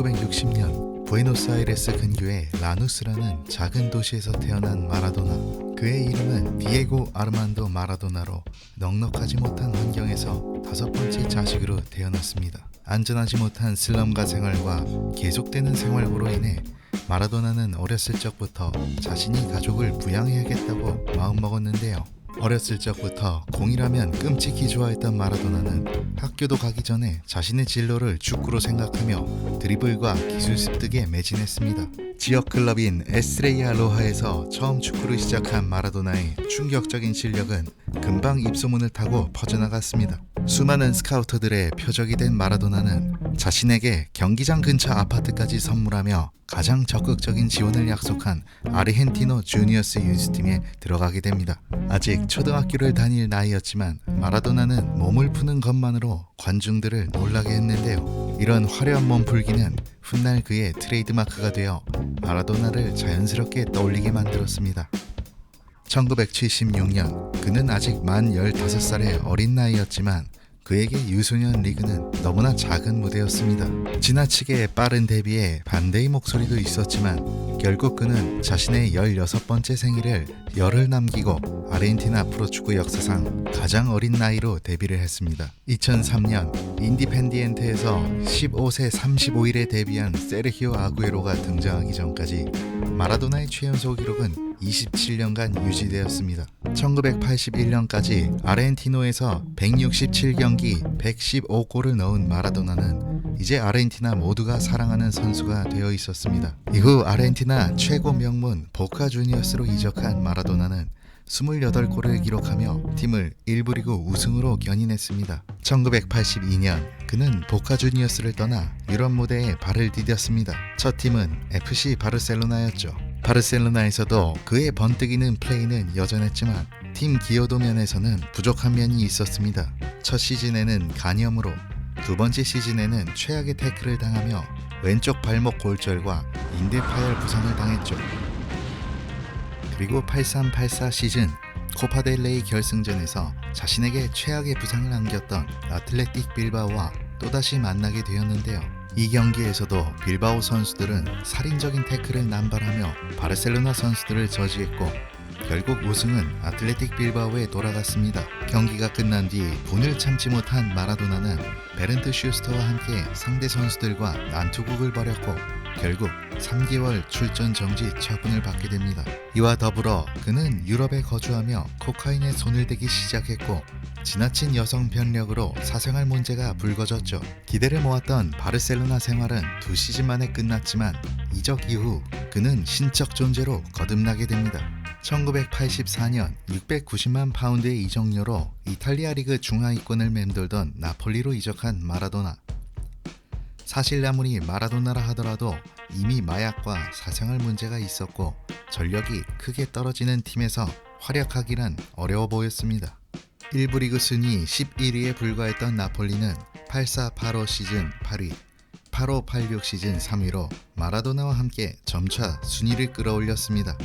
1960년 부에노스아이레스 근교의 라누스라는 작은 도시에서 태어난 마라도나. 그의 이름은 디에고 아르만도 마라도나로 넉넉하지 못한 환경에서 5번째 자식으로 태어났습니다. 안전하지 못한 슬럼가 생활과 계속되는 생활고로 인해 마라도나는 어렸을 적부터 자신이 가족을 부양해야겠다고 마음먹었는데요. 어렸을 적부터 공이라면 끔찍히 좋아했던 마라도나는 학교도 가기 전에 자신의 진로를 축구로 생각하며 드리블과 기술 습득에 매진했습니다. 지역 클럽인 에스트레이아 로하에서 처음 축구를 시작한 마라도나의 충격적인 실력은 금방 입소문을 타고 퍼져나갔습니다. 수많은 스카우터들의 표적이 된 마라도나는 자신에게 경기장 근처 아파트까지 선물하며 가장 적극적인 지원을 약속한 아르헨티노 주니어스 유스팀에 들어가게 됩니다. 아직 초등학교를 다닐 나이였지만 마라도나는 몸을 푸는 것만으로 관중들을 놀라게 했는데요. 이런 화려한 몸풀기는 훗날 그의 트레이드마크가 되어 마라도나를 자연스럽게 떠올리게 만들었습니다. 1976년 그는 아직 만 15살의 어린 나이였지만 그에게 유소년 리그는 너무나 작은 무대였습니다. 지나치게 빠른 데뷔에 반대의 목소리도 있었지만 결국 그는 자신의 16번째 생일을 열흘 남기고 아르헨티나 프로축구 역사상 가장 어린 나이로 데뷔를 했습니다. 2003년 인디펜디엔테에서 15세 35일에 데뷔한 세르히오 아구에로가 등장하기 전까지 마라도나의 최연소 기록은 27년간 유지되었습니다. 1981년까지 아르헨티노에서 167경기 115골을 넣은 마라도나는 이제 아르헨티나 모두가 사랑하는 선수가 되어 있었습니다. 이후 아르헨티나 최고 명문 보카 주니어스로 이적한 마라도나는 28골을 기록하며 팀을 1부 리그 우승으로 견인했습니다. 1982년 그는 보카 주니어스를 떠나 유럽 무대에 발을 디뎠습니다. 첫 팀은 FC 바르셀로나였죠. 바르셀로나에서도 그의 번뜩이는 플레이는 여전했지만 팀 기여도 면에서는 부족한 면이 있었습니다. 첫 시즌에는 간염으로, 두 번째 시즌에는 최악의 태클을 당하며 왼쪽 발목 골절과 인대 파열 부상을 당했죠. 그리고 83-84 시즌 코파델레이 결승전에서 자신에게 최악의 부상을 안겼던 아틀레틱 빌바오와 또다시 만나게 되었는데요. 이 경기에서도 빌바오 선수들은 살인적인 태클을 남발하며 바르셀로나 선수들을 저지했고 결국 우승은 아틀레틱 빌바오에 돌아갔습니다. 경기가 끝난 뒤 분을 참지 못한 마라도나는 베른트 슈스터와 함께 상대 선수들과 난투극을 벌였고 결국 3개월 출전 정지 처분을 받게 됩니다. 이와 더불어 그는 유럽에 거주하며 코카인에 손을 대기 시작했고 지나친 여성 편력으로 사생활 문제가 불거졌죠. 기대를 모았던 바르셀로나 생활은 2시즌 만에 끝났지만 이적 이후 그는 신적 존재로 거듭나게 됩니다. 1984년 690만 파운드의 이적료로 이탈리아 리그 중하위권을 맴돌던 나폴리로 이적한 마라도나. 사실 아무리 마라도나라 하더라도 이미 마약과 사생활 문제가 있었고 전력이 크게 떨어지는 팀에서 활약하기란 어려워 보였습니다. 1부 리그 순위 11위에 불과했던 나폴리는 84-85 시즌 8위, 85-86 시즌 3위로 마라도나와 함께 점차 순위를 끌어올렸습니다.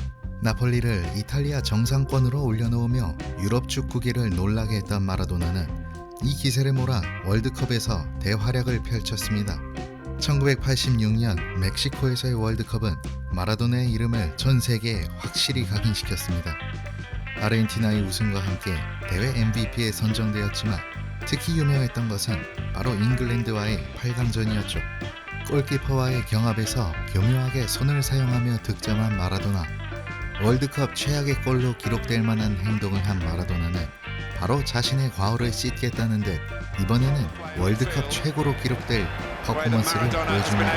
나폴리를 이탈리아 정상권으로 올려놓으며 유럽 축구계를 놀라게 했던 마라도나는 이 기세를 몰아 월드컵에서 대활약을 펼쳤습니다. 1986년 멕시코에서의 월드컵은 마라도나의 이름을 전 세계에 확실히 각인시켰습니다. 아르헨티나의 우승과 함께 대회 MVP에 선정되었지만 특히 유명했던 것은 바로 잉글랜드와의 8강전이었죠. 골키퍼와의 경합에서 교묘하게 손을 사용하며 득점한 마라도나. 월드컵 최악의 골로 기록될 만한 행동을 한 마라도나는 바로 자신의 과오를 씻겠다는 듯 이번에는 월드컵 최고로 기록될 퍼포먼스를 보여줍니다.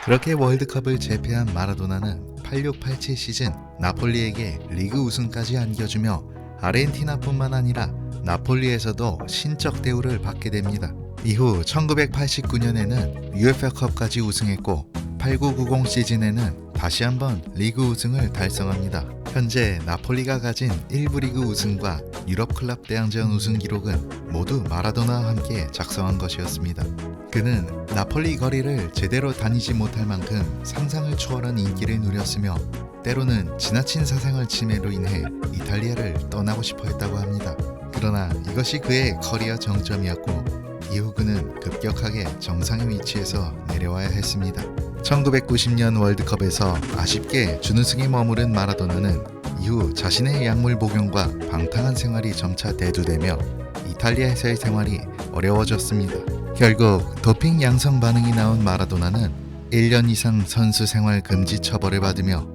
그렇게 월드컵을 제패한 마라도나는 86-87 시즌 나폴리에게 리그 우승까지 안겨주며 아르헨티나뿐만 아니라 나폴리에서도 신적 대우를 받게 됩니다. 이후 1989년에는 UEFA컵까지 우승했고 89-90 시즌에는 다시 한번 리그 우승을 달성합니다. 현재 나폴리가 가진 1부 리그 우승과 유럽 클럽 대항전 우승 기록은 모두 마라도나와 함께 작성한 것이었습니다. 그는 나폴리 거리를 제대로 다니지 못할 만큼 상상을 초월한 인기를 누렸으며 때로는 지나친 사생활 침해로 인해 이탈리아를 떠나고 싶어 했다고 합니다. 그러나 이것이 그의 커리어 정점이었고 이후 그는 급격하게 정상의 위치에서 내려와야 했습니다. 1990년 월드컵에서 아쉽게 준우승에 머무른 마라도나는 이후 자신의 약물 복용과 방탕한 생활이 점차 대두되며 이탈리아에서의 생활이 어려워졌습니다. 결국 도핑 양성 반응이 나온 마라도나는 1년 이상 선수 생활 금지 처벌을 받으며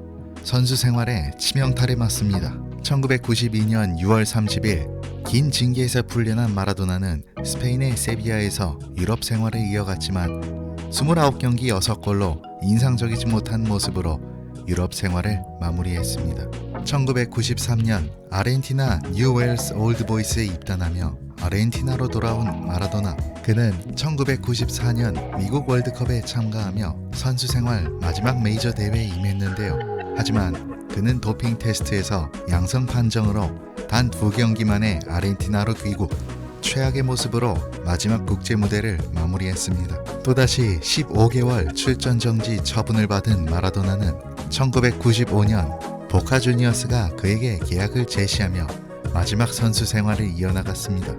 선수 생활에 치명타를 맞습니다. 1992년 6월 30일 긴 징계에서 풀려난 마라도나는 스페인의 세비야에서 유럽 생활을 이어갔지만 29경기 6골로 인상적이지 못한 모습으로 유럽 생활을 마무리했습니다. 1993년 아르헨티나 뉴웰스 올드보이스에 입단하며 아르헨티나로 돌아온 마라도나. 그는 1994년 미국 월드컵에 참가하며 선수 생활 마지막 메이저 대회에 임했는데요. 하지만 그는 도핑 테스트에서 양성 판정으로 단 2경기 만에 아르헨티나로 귀국, 최악의 모습으로 마지막 국제 무대를 마무리했습니다. 또다시 15개월 출전 정지 처분을 받은 마라도나는 1995년 보카 주니어스가 그에게 계약을 제시하며 마지막 선수 생활을 이어나갔습니다.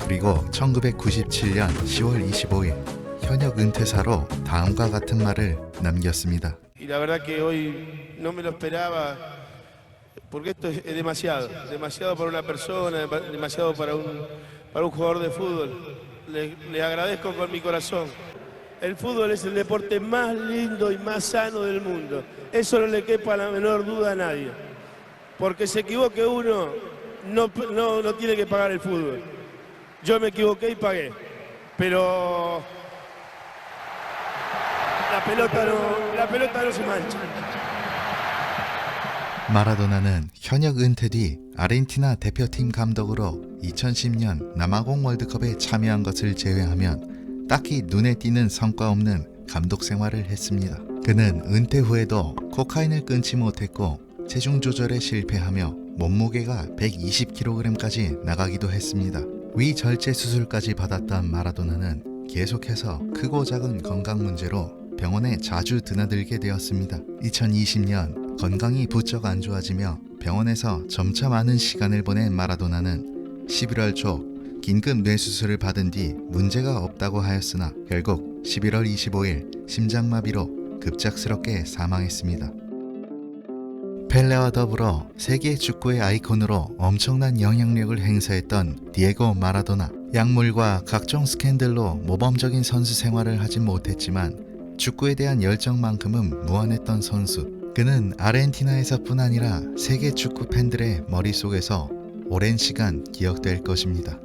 그리고 1997년 10월 25일 현역 은퇴사로 다음과 같은 말을 남겼습니다. Y la verdad que hoy no me lo esperaba, porque esto es demasiado, demasiado para una persona, demasiado para un jugador de fútbol. Les agradezco con mi corazón. El fútbol es el deporte más lindo y más sano del mundo. Eso no le quepa la menor duda a nadie. Porque se equivoque uno, no tiene que pagar el fútbol. Yo me equivoqué y pagué, pero la pelota no se mancha. 마라도나는 현역 은퇴 뒤 아르헨티나 대표팀 감독으로 2010년 남아공 월드컵에 참여한 것을 제외하면 딱히 눈에 띄는 성과 없는 감독 생활을 했습니다. 그는 은퇴 후에도 코카인을 끊지 못했고 체중 조절에 실패하며 몸무게가 120kg까지 나가기도 했습니다. 위절제 수술까지 받았던 마라도나는 계속해서 크고 작은 건강 문제로 병원에 자주 드나들게 되었습니다. 2020년 건강이 부쩍 안 좋아지며 병원에서 점차 많은 시간을 보낸 마라도나는 11월 초 긴급 뇌수술을 받은 뒤 문제가 없다고 하였으나 결국 11월 25일 심장마비로 급작스럽게 사망했습니다. 펠레와 더불어 세계 축구의 아이콘으로 엄청난 영향력을 행사했던 디에고 마라도나. 약물과 각종 스캔들로 모범적인 선수 생활을 하진 못했지만 축구에 대한 열정만큼은 무한했던 선수. 그는 아르헨티나에서뿐 아니라 세계 축구 팬들의 머릿속에서 오랜 시간 기억될 것입니다.